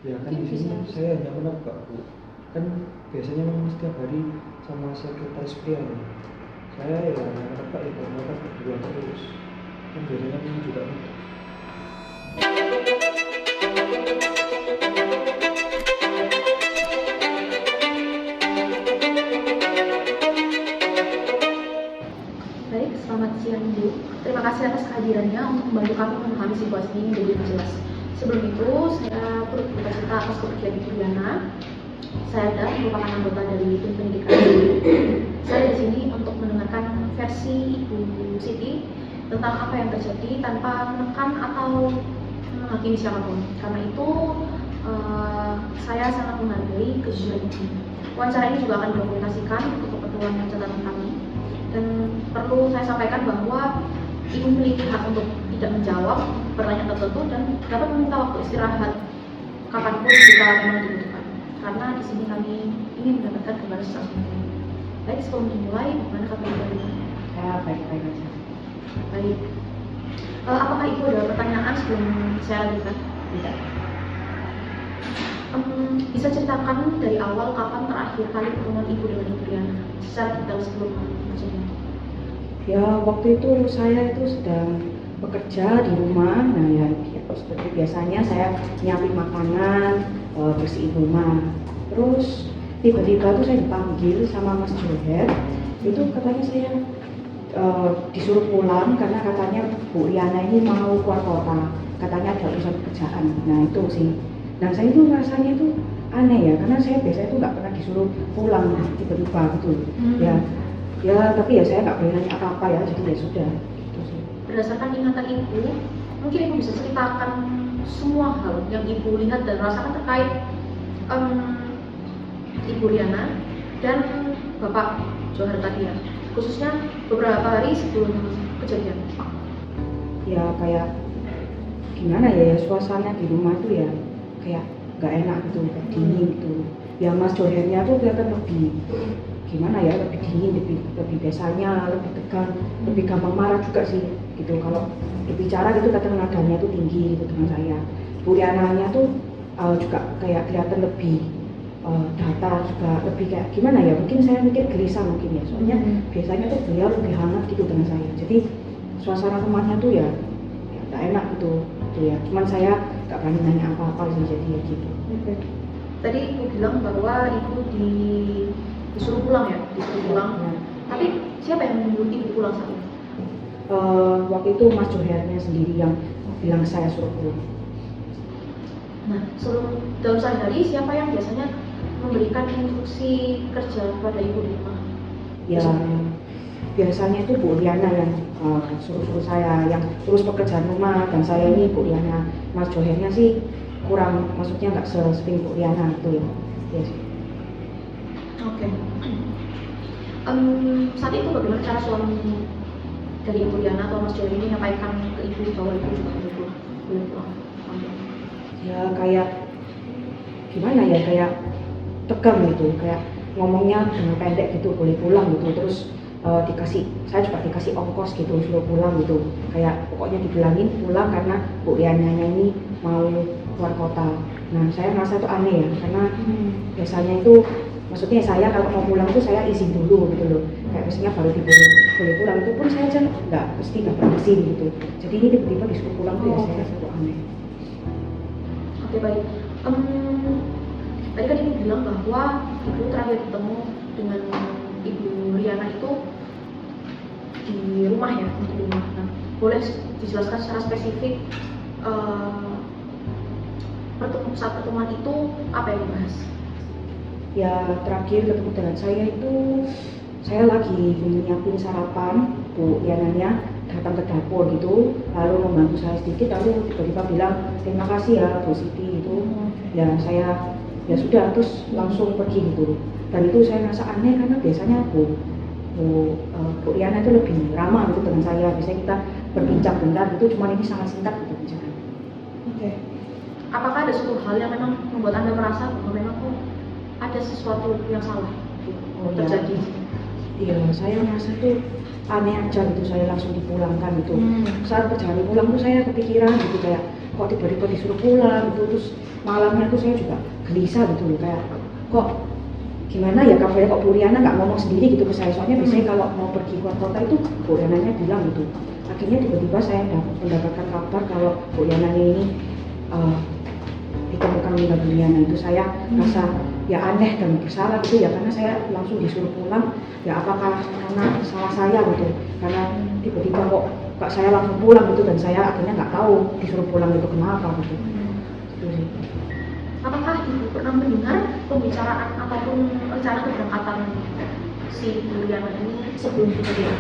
Ya kan Mungkin di bisa. sini saya hanya menebak Bu. Kan biasanya memang setiap hari sama sekretaris pria ya. Saya ya hanya menebak ya kalau mereka berdua terus. Kan biasanya memang juga gitu. Baik, selamat siang Bu. Terima kasih atas kehadirannya untuk membantu kami memahami situasi ini menjadi lebih jelas. Sebelum itu, saya turut berduka cita atas kepergian Ibu Diana. Saya dan merupakan anggota dari tim pendidikan ini. Saya di sini untuk mendengarkan versi Ibu Siti tentang apa yang terjadi tanpa menekan atau menghakimi siapapun. Karena itu, saya sangat menghargai kejujuran Ibu. Wawancara ini juga akan didokumentasikan untuk keperluan catatan kami. Dan perlu saya sampaikan bahwa Ibu memiliki hak untuk tidak menjawab pertanyaan tertentu dan dapat meminta waktu istirahat kapanpun jika memang dibutuhkan. Karena di sini kami ingin mendapatkan gambaran secara utuh. Baik, sebelum dimulai, bagaimana kabar Ibu? Ya, baik-baik aja. Baik. Apakah Ibu ada pertanyaan sebelum saya lanjutkan? Tidak. Bisa ceritakan dari awal kapan terakhir kali pertemuan Ibu dengan Ibu Diana secara detail sebelum kejadian? Ya, waktu itu saya itu sedang bekerja di rumah. Nah, ya seperti biasanya saya nyiapin makanan, bersihin rumah. Terus tiba-tiba tuh saya dipanggil sama Mas Joher. Itu katanya saya disuruh pulang karena katanya Bu Riana ini mau keluar kota. Katanya ada urusan pekerjaan. Nah, itu sih. Nah, saya itu rasanya itu aneh ya, karena saya biasanya itu nggak pernah disuruh pulang tiba-tiba gitu. Ya tapi ya saya nggak boleh nanya apa-apa ya, jadi ya sudah gitu sih. Berdasarkan ingatan Ibu, mungkin Ibu bisa ceritakan semua hal yang Ibu lihat dan rasakan terkait Ibu Riana dan Bapak Johar tadi ya, khususnya beberapa hari sebelum kejadian. Ya kayak gimana ya, suasana di rumah tuh ya kayak nggak enak gitu, kayak dingin gitu. Ya Mas Johernya tuh kelihatan lebih gimana ya, lebih dingin, lebih biasanya lebih tegang, lebih gampang marah juga sih gitu. Kalau berbicara gitu kadang nadanya tuh tinggi gitu dengan saya. Bu Riananya tuh juga kayak kelihatan lebih datar, juga lebih kayak gimana ya, mungkin saya mikir gelisah mungkin ya, soalnya biasanya tuh beliau lebih hangat gitu dengan saya. Jadi suasana rumahnya tuh ya nggak enak gitu ya. Cuman saya nggak berani nanya apa-apa sih, jadi ya gitu. Tadi Ibu bilang bahwa Ibu disuruh pulang ya, disuruh pulang. Ya. Tapi siapa yang menyuruh Ibu pulang saat itu? Waktu itu Mas Johernya sendiri yang bilang saya suruh pulang. Nah, dalam sehari-hari siapa yang biasanya memberikan instruksi kerja pada Ibu di rumah? Ya biasanya itu Bu Riana yang suruh-suruh saya, yang terus pekerjaan rumah, dan saya ini Bu Riana. Mas Johernya sih kurang, maksudnya nggak sesering Bu Riana itu ya. Ya sih. Oke. Saat itu bagaimana cara suami dari Ibu Diana atau Mas Joher ini menyampaikan ke Ibu bahwa Ibu juga boleh pulang? Ya kayak gimana ya, kayak tegang gitu, kayak ngomongnya dengan pendek gitu, boleh pulang gitu. Terus saya juga dikasih ongkos gitu, suruh pulang gitu. Kayak pokoknya dibilangin pulang karena Bu Riananya ini mau keluar kota. Nah saya merasa itu aneh ya, karena biasanya itu maksudnya saya kalau mau pulang tuh saya izin dulu gitu loh. Kayak biasanya baru boleh pulang, itu pun saya aja nggak pernah izin gitu. Jadi ini tiba-tiba disuruh pulang tuh ya saya rasa itu aneh. Oke, baik. Tadi kan Ibu bilang bahwa Ibu terakhir ketemu dengan Ibu Riana itu di rumah ya, di rumah. Nah, boleh dijelaskan secara spesifik saat pertemuan itu apa yang dibahas? Ya terakhir ketemu dengan saya itu saya lagi menyiapin sarapan. Bu Riananya datang ke dapur gitu, lalu membantu saya sedikit, lalu tiba-tiba bilang terima kasih ya Bu Siti gitu. Ya saya ya sudah, terus langsung pergi gitu. Dan itu saya merasa aneh karena biasanya Bu Riana itu lebih ramah gitu dengan saya. Biasanya kita berbincang bentar gitu, cuman ini sangat singkat gitu bicara. Oke. Apakah ada suatu hal yang memang membuat Anda merasa bahwa memang ada sesuatu yang salah terjadi? Iya, saya merasa tuh aneh aja gitu, saya langsung dipulangkan gitu. Saat perjalanan pulang tuh saya kepikiran gitu, kayak kok tiba-tiba disuruh pulang gitu. Terus malamnya tuh saya juga gelisah gitu loh, kayak kok gimana ya kabarnya kok Bu Riana nggak ngomong sendiri gitu ke saya. Soalnya biasanya kalau mau pergi keluar kota itu Bu Riananya bilang gitu. Akhirnya tiba-tiba saya mendapatkan kabar kalau Bu Riananya ini ditemukan meninggal dunia. Nah itu saya rasa ya aneh dan bersalah gitu ya, karena saya langsung disuruh pulang. Ya apakah karena salah saya gitu, karena tiba-tiba kok saya langsung pulang gitu, dan saya akhirnya nggak tahu disuruh pulang itu kenapa gitu. Gitu sih. Apakah Ibu pernah mendengar pembicaraan ataupun rencana keberangkatan si Bu Riana ini sebelum kejadian?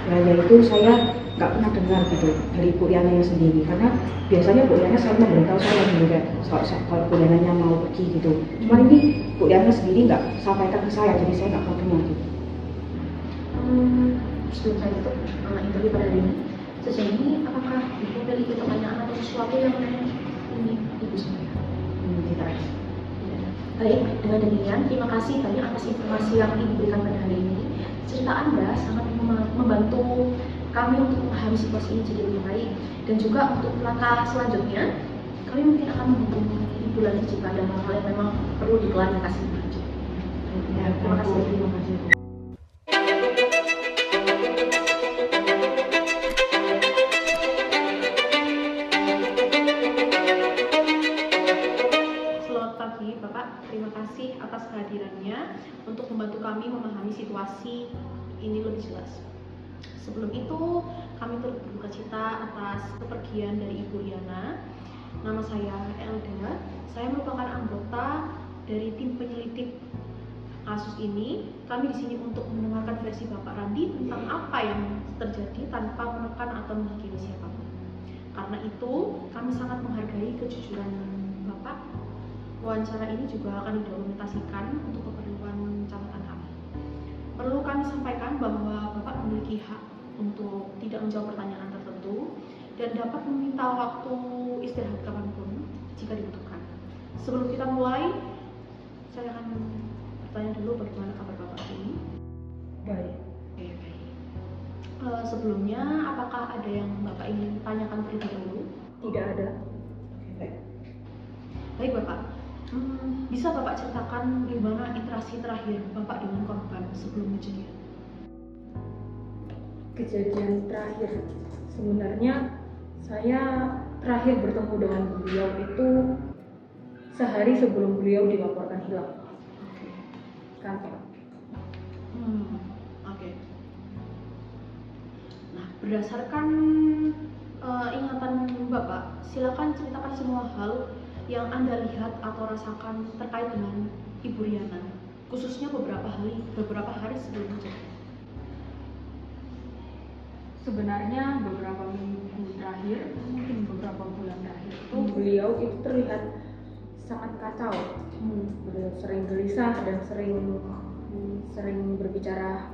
Ya itu saya nggak pernah dengar gitu dari Bu Riana sendiri, karena biasanya Bu Riana selalu memberitahu saya gitu, kayak kalau Bu Riana mau pergi gitu. Cuma ini Bu Riana sendiri nggak sampaikan ke saya, jadi saya nggak pernah dengar gitu. Sebelum saya tutup interview pada hari ini, sejauh ini apakah Ibu memiliki pertanyaan atau sesuatu yang ingin Ibu sampaikan? Tidak. Baik, dengan demikian terima kasih banyak atas informasi yang Ibu berikan pada hari ini. Cerita Anda sangat membantu kami untuk memahami situasi ini jadi lebih baik, dan juga untuk langkah selanjutnya kami mungkin akan menghubungi Ibu lagi jika ada hal-hal yang memang perlu diklarifikasi lebih lanjut. Ya, Terima kasih. terima kasih. Selamat pagi Bapak, terima kasih atas kehadirannya untuk membantu kami memahami situasi ini lebih jelas. Sebelum itu, kami turut berduka cita atas kepergian dari Ibu Riana. Nama saya Elda, saya merupakan anggota dari tim penyelidik kasus ini. Kami di sini untuk mendengarkan versi Bapak Randi tentang apa yang terjadi tanpa menekan atau menghakimi siapapun. Karena itu, kami sangat menghargai kejujuran Bapak. Wawancara ini juga akan didokumentasikan untuk keperluan catatan kami. Perlu kami sampaikan bahwa Bapak memiliki hak untuk tidak menjawab pertanyaan tertentu dan dapat meminta waktu istirahat kapanpun jika dibutuhkan. Sebelum kita mulai, saya akan bertanya dulu bagaimana kabar Bapak ini. Baik. Sebelumnya, apakah ada yang Bapak ingin tanyakan terlebih dahulu? Tidak ada. Baik Bapak, bisa Bapak ceritakan bagaimana interaksi terakhir Bapak dengan korban sebelum kejadian? Kejadian terakhir, sebenarnya saya terakhir bertemu dengan beliau itu sehari sebelum beliau dilaporkan hilang kantor. Oke. Nah, berdasarkan ingatan Bapak, silakan ceritakan semua hal yang Anda lihat atau rasakan terkait dengan Ibu Riana, khususnya beberapa hari sebelum kejadian. Sebenarnya beberapa minggu terakhir, mungkin beberapa bulan terakhir itu beliau itu terlihat sangat kacau. Beliau sering gelisah dan sering berbicara,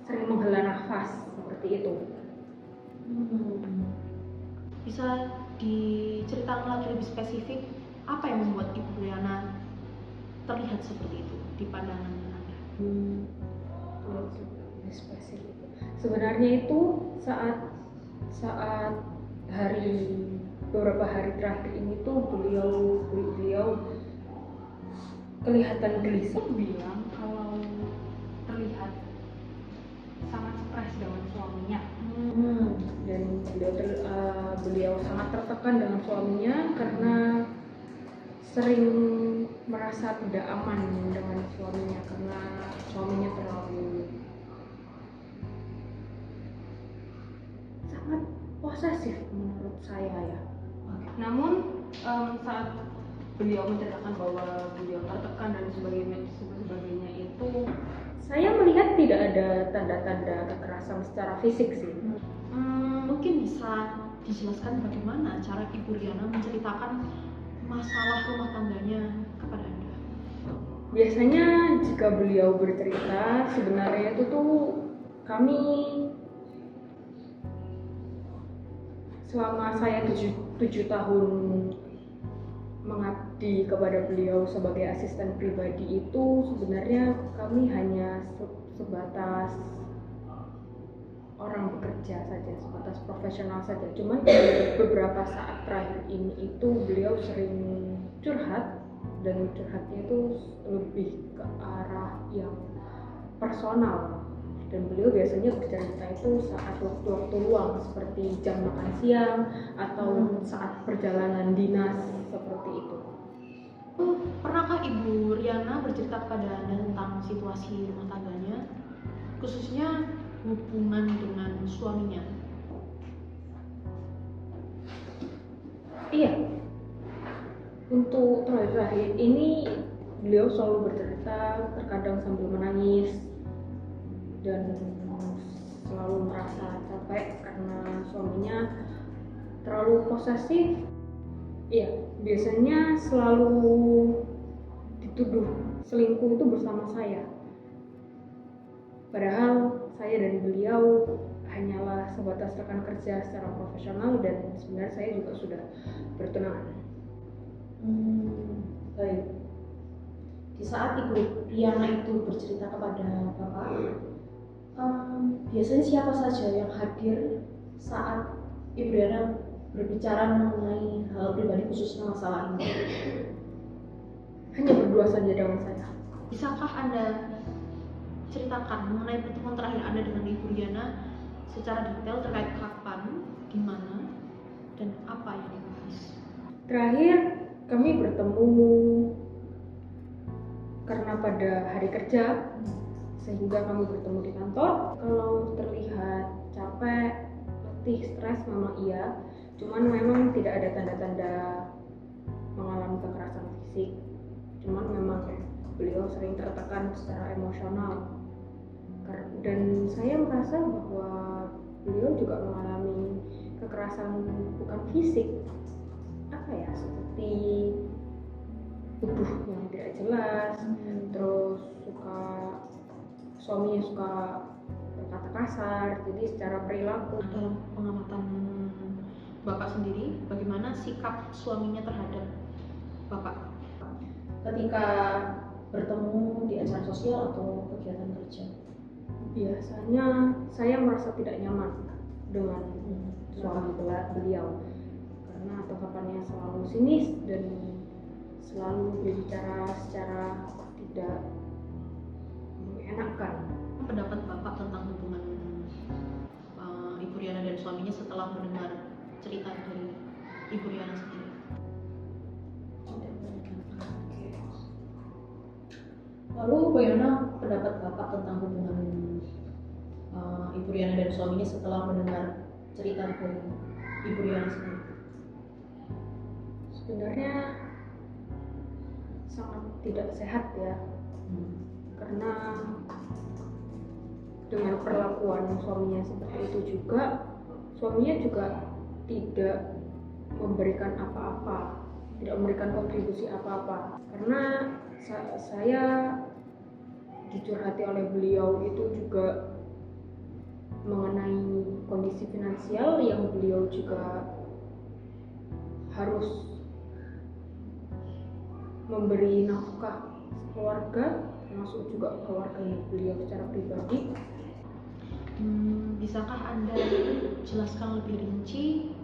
sering menghela nafas seperti itu. Bisa diceritakan lagi lebih spesifik apa yang membuat Ibu Riana terlihat seperti itu di pandangan Anda? Lebih spesifik. Sebenarnya itu saat beberapa hari terakhir ini tuh beliau kelihatan gelisah, bilang kalau terlihat sangat stres dengan suaminya. Dan beliau sangat tertekan dengan suaminya karena sering merasa tidak aman dengan suaminya karena suaminya terlalu sangat posesif menurut saya ya. Namun saat beliau menceritakan bahwa beliau tertekan dan sebagainya itu, saya melihat tidak ada tanda-tanda kekerasan secara fisik sih. Mungkin bisa dijelaskan bagaimana cara Ibu Riana menceritakan masalah rumah tangganya kepada Anda? Biasanya jika beliau bercerita, sebenarnya itu tuh kami selama saya 7 tahun mengabdi kepada beliau sebagai asisten pribadi itu, sebenarnya kami hanya sebatas orang bekerja saja, sebatas profesional saja. Cuman beberapa saat terakhir ini itu beliau sering curhat, dan curhatnya itu lebih ke arah yang personal. Dan beliau biasanya bercerita itu saat waktu-waktu luang, seperti jam makan siang atau saat perjalanan dinas, seperti itu. Pernahkah Ibu Riana bercerita kepada Anda tentang situasi rumah tangganya, khususnya hubungan dengan suaminya? Iya, untuk terakhir ini beliau selalu bercerita, terkadang sambil menangis dan selalu merasa capek karena suaminya terlalu posesif. Iya, biasanya selalu dituduh selingkuh itu bersama saya. Padahal saya dan beliau hanyalah sebatas rekan kerja secara profesional, dan sebenarnya saya juga sudah bertunangan. Baik. Di saat Ibu Riana itu bercerita kepada Bapak, biasanya siapa saja yang hadir saat Ibu Riana berbicara mengenai hal pribadi khususnya masalah ini? Hanya berdua saja dengan saya. Bisakah Anda ceritakan mengenai pertemuan terakhir Anda dengan Ibu Riana secara detail terkait kapan, gimana, dan apa yang dibahas? Terakhir kami bertemu karena pada hari kerja, sehingga kami bertemu di kantor. Kalau terlihat capek, letih, stres memang iya, cuman memang tidak ada tanda-tanda mengalami kekerasan fisik. Cuman memang beliau sering tertekan secara emosional, dan saya merasa bahwa beliau juga mengalami kekerasan bukan fisik, seperti tubuh yang tidak jelas, terus suaminya suka berkata kasar. Jadi secara perilaku. Dalam pengamatan Bapak sendiri, bagaimana sikap suaminya terhadap Bapak ketika bertemu di acara sosial atau kegiatan kerja? Biasanya saya merasa tidak nyaman dengan suami beliau karena tanggapannya selalu sinis dan selalu berbicara secara tidak mengenakan. Pendapat Bapak tentang hubungan Ibu Riana dan suaminya setelah mendengar cerita dari Ibu Riana sendiri? Lalu bagaimana pendapat Bapak tentang hubungan Ibu Riana dan suaminya setelah mendengar cerita dari Ibu Riana sendiri? Sebenarnya sangat tidak sehat ya, karena dengan perlakuan suaminya seperti itu juga, suaminya juga tidak memberikan apa-apa, tidak memberikan kontribusi apa-apa. Karena saya dicurhati oleh beliau itu juga mengenai kondisi finansial yang beliau juga harus memberi nafkah keluarga, termasuk juga keluarga beliau secara pribadi. Bisakah Anda jelaskan lebih rinci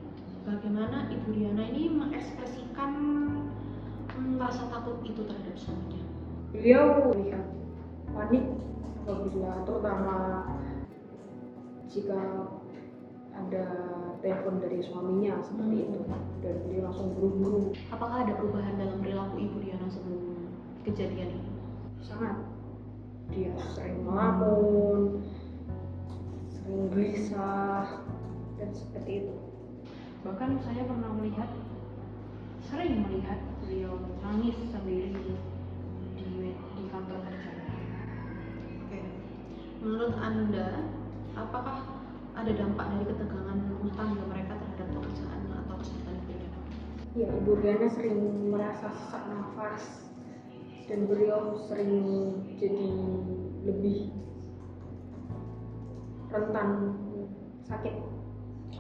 bagaimana Ibu Riana ini mengekspresikan rasa takut itu terhadap suaminya? Beliau terlihat panik apabila, terutama jika ada telepon dari suaminya seperti itu, dan beliau langsung buru-buru. Apakah ada perubahan dalam perilaku Ibu Riana sebelum kejadian ini? Sangat. Dia sering melamun, sering gelisah, dan seperti itu. Bahkan saya pernah sering melihat beliau nangis sendiri di kantor kerja. Oke. Menurut Anda, apakah ada dampak dari ketegangan rumah tangga mereka terhadap pekerjaan atau kesehatan Ibu Riana? Ya, Ibu Riana sering merasa sesak nafas, dan beliau sering jadi lebih rentan sakit.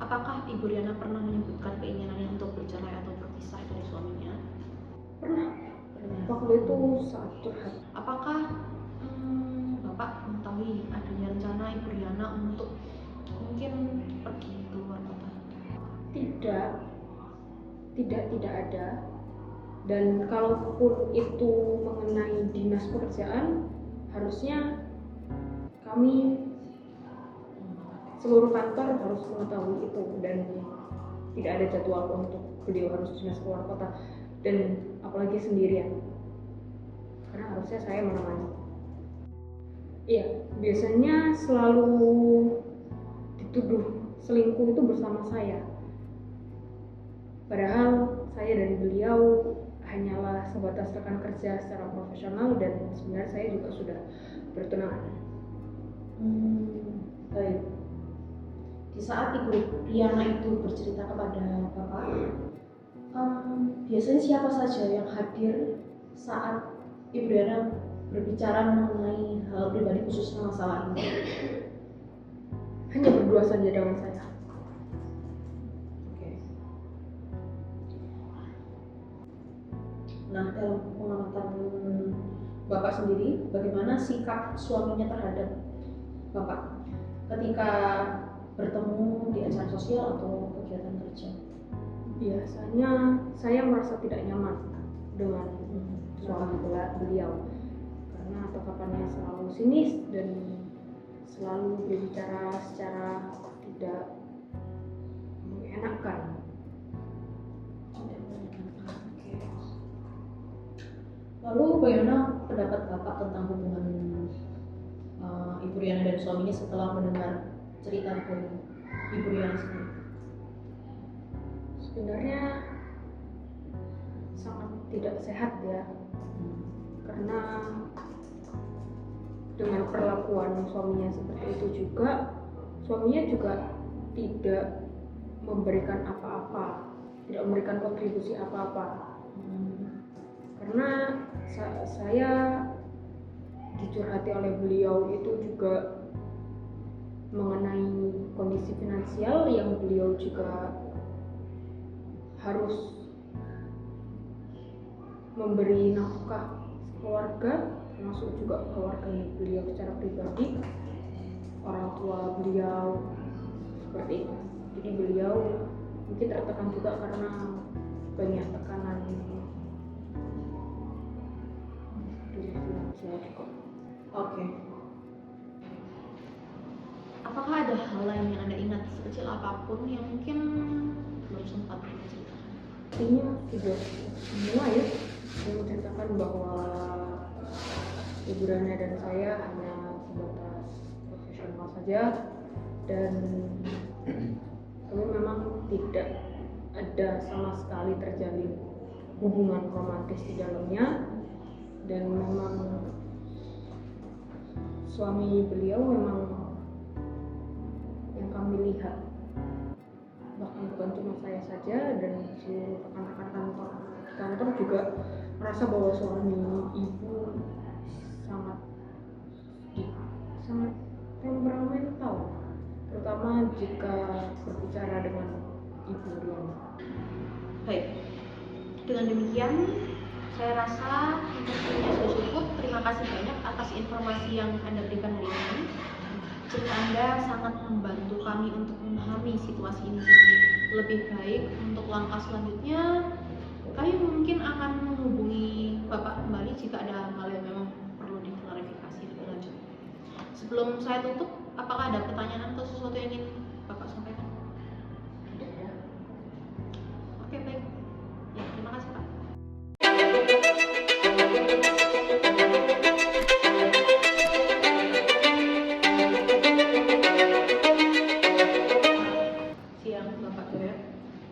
Apakah Ibu Riana pernah menyebutkan keinginannya untuk bercerai atau berpisah dari suaminya? Pernah. Waktu itu saat curhat. Apakah Bapak mengetahui adanya rencana Ibu Riana untuk mungkin pergi keluar kota? Tidak ada. Dan kalaupun itu mengenai dinas pekerjaan, harusnya kami seluruh kantor harus mengetahui itu, dan tidak ada jadwal untuk beliau harus dinas keluar kota, dan apalagi sendirian, karena harusnya saya menemani. Iya, biasanya selalu dituduh selingkuh itu bersama saya, padahal saya dan beliau hanyalah sebatas rekan kerja secara profesional, dan sebenarnya saya juga sudah bertunangan. Baik. Di saat Ibu Riana itu bercerita kepada Bapak, biasanya siapa saja yang hadir saat Ibu Riana berbicara mengenai hal pribadi khususnya masalah ini? Hanya berdua saja dengan saya. Oke. Nah, dalam pengamatan Bapak sendiri, bagaimana sikap suaminya terhadap Bapak ketika bertemu di acara sosial atau kegiatan kerja? Biasanya saya merasa tidak nyaman dengan suami beliau, karena tatapannya selalu sinis dan selalu berbicara secara tidak mengenakan. Lalu bagaimana pendapat Bapak tentang hubungan Ibu Riana dan suaminya setelah mendengar cerita dari Ibu Riana sendiri? Sebenarnya sangat tidak sehat ya, karena dengan perlakuan suaminya seperti itu juga, suaminya juga tidak memberikan apa-apa, tidak memberikan kontribusi apa-apa. Karena saya dicurhati oleh beliau itu juga mengenai kondisi finansial yang beliau juga harus memberi nafkah keluarga, termasuk juga keluarga beliau secara pribadi, orang tua beliau, seperti itu. Jadi beliau mungkin tertekan juga karena banyak tekanan dari finansial juga. Oke. Apakah ada hal lain yang Anda ingat sekecil apapun yang mungkin belum sempat diceritakan? Artinya sudah semua ya, yang menceritakan bahwa Ibu Riana dan saya hanya sebatas profesional saja, dan kami memang tidak ada sama sekali terjalin hubungan romantis di dalamnya, dan memang suami beliau memang yang kami lihat, bahkan bukan cuma saya saja, dan seluruh rekan-rekan kantor juga merasa bahwa suami ibu sangat temperamental, terutama jika berbicara dengan Ibu Riana. Baik, dengan demikian saya rasa interviewnya sudah cukup. Terima kasih banyak atas informasi yang Anda berikan hari ini. Cerita Anda sangat membantu kami untuk memahami situasi ini lebih baik. Untuk langkah selanjutnya, kami mungkin akan menghubungi Bapak kembali jika ada hal yang memang perlu diklarifikasi lebih lanjut. Sebelum saya tutup, apakah ada pertanyaan atau sesuatu yang ingin Bapak sampaikan? Tidak ada. Oke, baik. Ya, terima kasih Pak. Siang Bapak Joyo.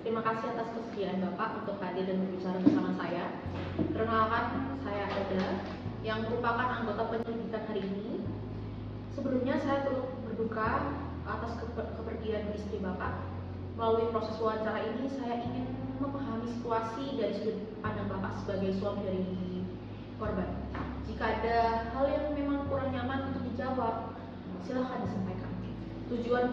Terima kasih atas kesediaan Bapak untuk hadir dan berbicara bersama saya. Perkenalkan, saya Ada, yang merupakan anggota penyelidikan hari ini. Sebelumnya saya turut berduka atas kepergian istri Bapak. Melalui proses wawancara ini, saya ingin memahami situasi dari sudut pandang Bapak sebagai suami dari korban. Jika ada hal yang memang kurang nyaman untuk dijawab, silahkan disampaikan. Tujuan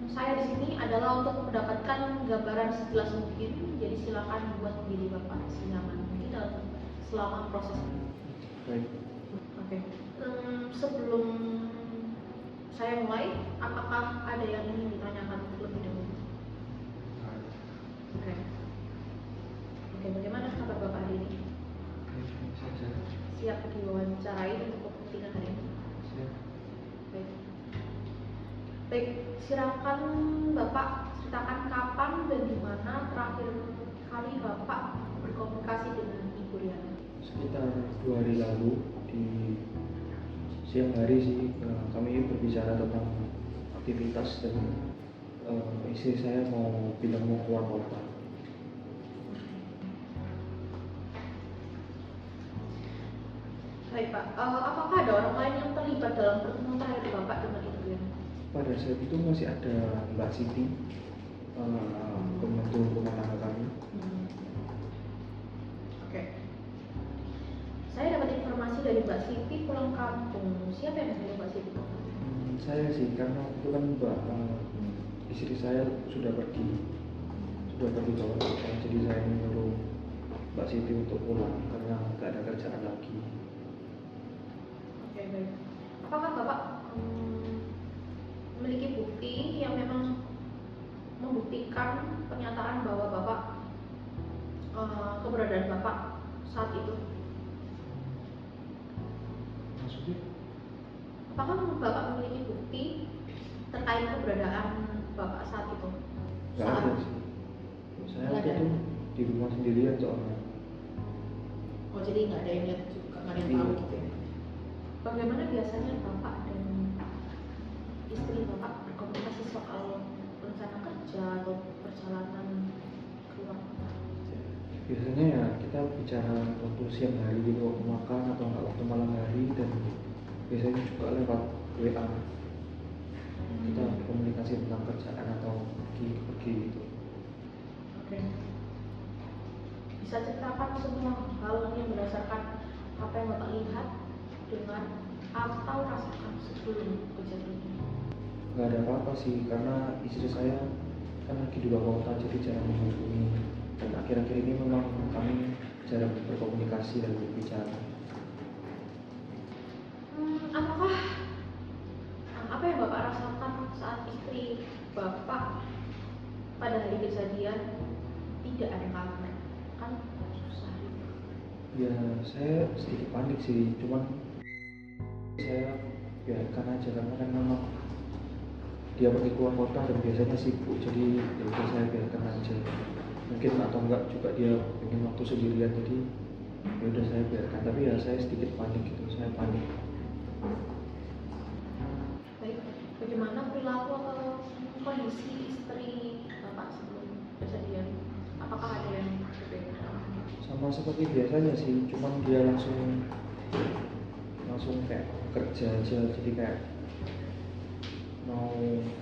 saya di sini adalah untuk mendapatkan gambaran sejelas mungkin. Jadi silakan buat diri Bapak senyaman mungkin dalam selama proses ini. Baik. Oke. Sebelum Saya mulai, apakah ada yang ingin ditanyakan terlebih dahulu? Oke. Oke, bagaimana kabar Bapak hari ini? Saja. Siap diwawancarai untuk kepentingan hari ini? Siap. Baik. Baik, silakan Bapak ceritakan kapan dan di mana terakhir kali Bapak berkomunikasi dengan Ibu Riana. Sekitar 2 hari lalu di siang hari sih kami berbicara tentang aktivitas dan istri saya mau bilang mau keluar kota. Baik Pak, apakah ada orang lain yang terlibat dalam pertemuan terakhir Bapak dengan Ibu Riana? Pada saat itu masih ada Mbak Siti, pembantu rumah tangga kami. Oke. Saya dapat informasi dari Mbak Siti pulang kampung. Siapa yang menyuruh Mbak Siti pulang kampung? Saya sih, karena itu kan istri saya sudah pergi keluar kota, jadi saya menyuruh Mbak Siti untuk pulang karena nggak ada kerjaan lagi. Oke, baik. Apakah Bapak memiliki bukti yang memang membuktikan pernyataan bahwa Bapak keberadaan Bapak saat itu? Maksudnya? Apakah Bapak memiliki bukti terkait keberadaan Bapak saat itu? Nggak ada sih. Saya Nggak waktu ada. itu di rumah sendirian soalnya. Oh, jadi nggak ada yang lihat juga, nggak ada yang Iya. tahu gitu ya? Bagaimana biasanya Bapak dan istri Bapak berkomunikasi soal rencana kerja atau perjalanan keluar kota? Biasanya ya kita bicara waktu siang hari gitu, waktu makan atau nggak waktu malam hari, dan biasanya juga lewat WA kita komunikasi tentang kerjaan atau pergi gitu. Oke. Bisa ceritakan semua hal yang berdasarkan apa yang Bapak lihat, dengar, atau rasakan sebelum kejadian ini? Nggak ada apa-apa sih, karena istri saya kan lagi di luar kota jadi jarang menghubungi, dan akhir-akhir ini memang kami jarang berkomunikasi dan berbicara. Apakah apa yang Bapak rasakan saat istri Bapak pada hari kejadian tidak ada kabar? Kan susah. Ya saya sedikit panik sih, cuman saya biarkan aja karena kan memang dia pergi keluar kota dan biasanya sibuk, jadi ya udah saya biarkan aja. Mungkin atau enggak juga dia ingin waktu sendirian, jadi ya udah saya biarkan. Tapi ya saya sedikit panik gitu, saya panik. Baik, bagaimana perilaku atau kondisi istri Bapak sebelum kejadian? Apakah ada yang berbeda? Sama seperti biasanya sih, cuman dia langsung kayak kerja aja, jadi kayak mau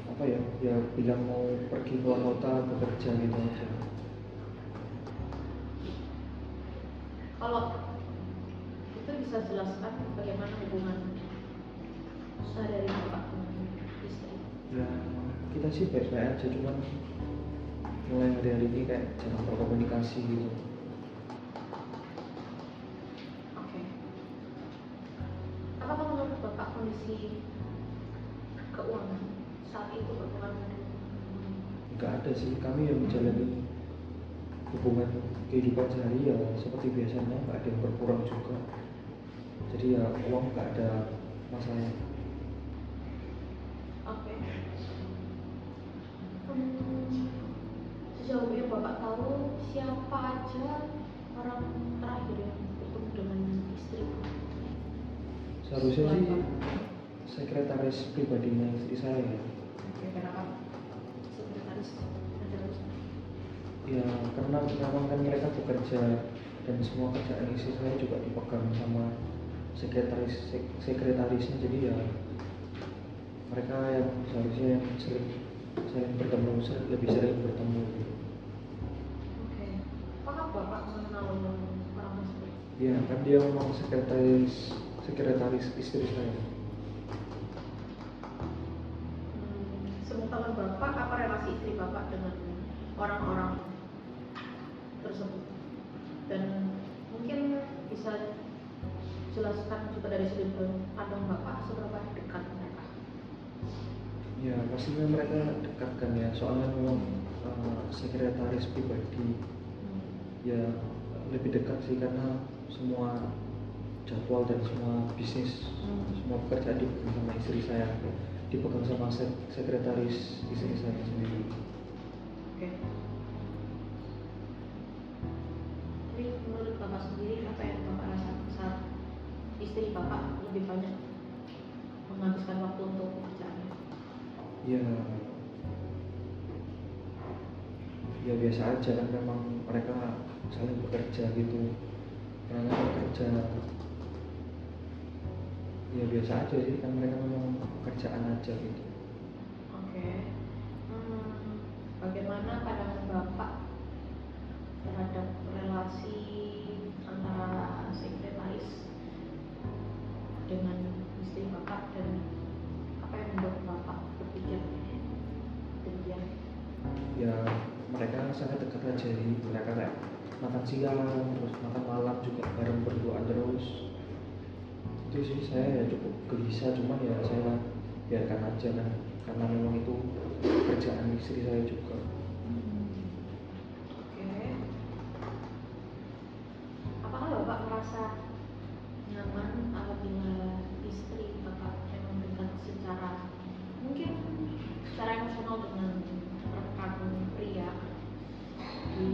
apa ya, dia bilang mau pergi keluar kota bekerja gitu aja. Kalau itu bisa jelaskan bagaimana hubungan sehari-hari Bapak dengan istri? Ya kita sih baik-baik aja, cuman mulai hari ini kayak jarang berkomunikasi gitu. Oke. Apakah menurut Bapak kondisi keuangan saat itu berpengaruh dengan Nggak ada sih, kami yang menjalani hubungan kehidupan sehari ya seperti biasanya, nggak ada yang berkurang juga. Jadi ya uang nggak ada masalah. Oke. Sejauh yang Bapak tahu, siapa aja orang terakhir yang bertemu dengan istri? Seharusnya sih sekretaris pribadinya istri saya ya. Oke, kenapa? Sekretaris sekretaris. Ya karena memang kan mereka bekerja dan semua kerjaan istri saya juga dipegang sama sekretarisnya, jadi ya mereka yang seharusnya yang sering bertemu, lebih sering bertemu gitu. Oke. Apakah Bapak mengenal orang tersebut? Ya kan dia memang sekretaris istri saya. Sepengetahuan Bapak, apa relasi istri Bapak dengan orang-orang tersebut? Dan mungkin bisa jelaskan juga dari sudut pandang Bapak seberapa dekat mereka Ya pastinya mereka dekat kan ya, soalnya memang sekretaris pribadi ya lebih dekat sih, karena semua jadwal dan semua bisnis, semua pekerjaan dipegang sama istri saya, dipegang sama sekretaris istri saya sendiri. Oke. Tapi menurut Bapak sendiri, apa yang Bapak rasakan saat istri Bapak lebih banyak menghabiskan waktu untuk pekerjaannya? Ya biasa aja kan, memang mereka saling bekerja gitu, karena bekerja ya biasa aja sih kan, mereka memang pekerjaan aja gitu. Oke. Bagaimana pandangan Bapak terhadap relasi antara sekretaris dengan istri Bapak, dan apa yang membuat Bapak berpikir demikian? Ya mereka sangat dekat aja sih, mereka kayak makan siang terus makan malam juga bareng berdua terus. Itu sih saya ya cukup gelisah, cuman ya saya biarkan aja kan, karena memang itu kerjaan istri saya juga. Oke. Apakah Bapak merasa nyaman apabila istri Bapak memang dekat secara, mungkin secara emosional dengan rekan pria di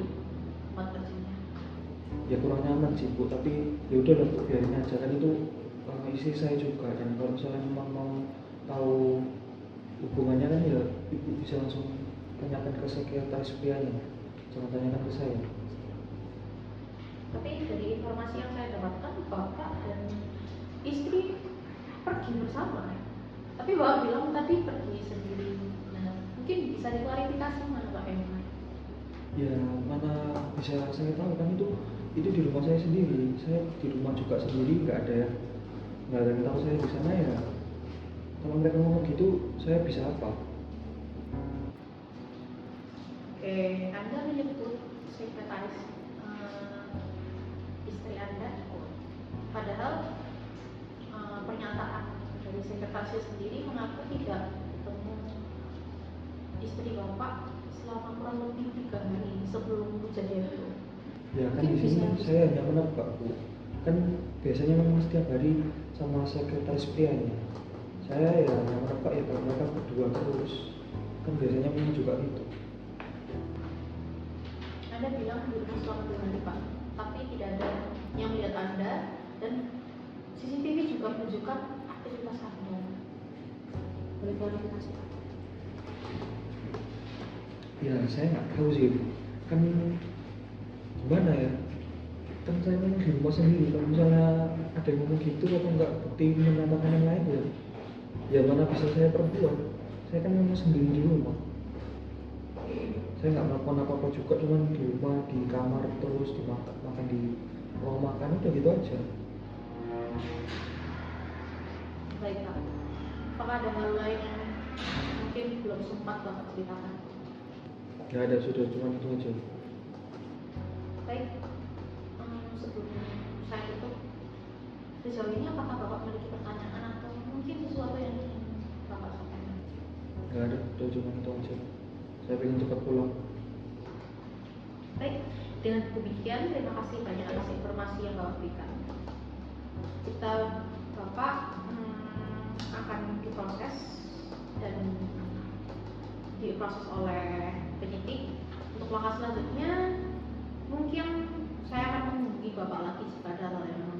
tempat kerjanya? Ya kurang nyaman sih Bu, tapi ya udah lah Bu, biarin aja kan, itu istri saya juga, dan kalau misalnya memang mau tahu hubungannya kan ya ibu bisa langsung tanyakan ke sekretaris prianya, jangan tanyakan ke saya. Tapi dari informasi yang saya dapatkan, Bapak dan istri pergi bersama. Tapi Bapak bilang tadi pergi sendiri. Nah, mungkin bisa diklarifikasi mana Pak Emma? Ya mana bisa saya tahu kan, itu di rumah saya sendiri, saya di rumah juga sendiri, nggak ada yang tahu saya di sana ya. Kalau mereka ngomong gitu, saya bisa apa? Oke, Anda menyebut sekretaris istri Anda, padahal pernyataan dari sekretaris sendiri mengaku tidak bertemu istri Bapak selama kurang lebih 3 hari sebelum kejadian itu. Ya kan di sini saya hanya menebak Bu, kan biasanya memang setiap hari sama sekretaris prianya. Saya ya hanya menebak ya, kalau mereka berdua terus, kan biasanya memang juga gitu. Anda bilang di rumah selama 2 hari Pak, tapi tidak ada yang melihat Anda, dan CCTV juga menunjukkan aktivitas Anda. Boleh klarifikasi Pak? Ya saya nggak tahu sih, kan gimana ya, kan saya memang di rumah sendiri, kalau misalnya ada yang ngomong gitu atau nggak bukti menyatakan yang lain ya mana bisa saya perempuan, saya kan memang sendiri di rumah, saya nggak melakukan apa-apa juga, cuman di rumah, di kamar terus, makan di ruang makan, udah gitu aja. Baik Pak, apakah ada hal lain yang mungkin belum sempat Bapak ceritakan? Nggak ada, sudah cuma itu aja. Baik, sebelum saya tutup, sejauh ini apakah Bapak memiliki pertanyaan atau mungkin sesuatu yang ingin Bapak sampaikan? Nggak ada, udah cuma itu aja, saya pengen cepat pulang. Baik, dengan demikian terima kasih banyak atas informasi yang Bapak berikan. Kita Bapak akan diproses dan diproses oleh penyidik. Untuk langkah selanjutnya mungkin saya akan menghubungi Bapak lagi jika ada hal yang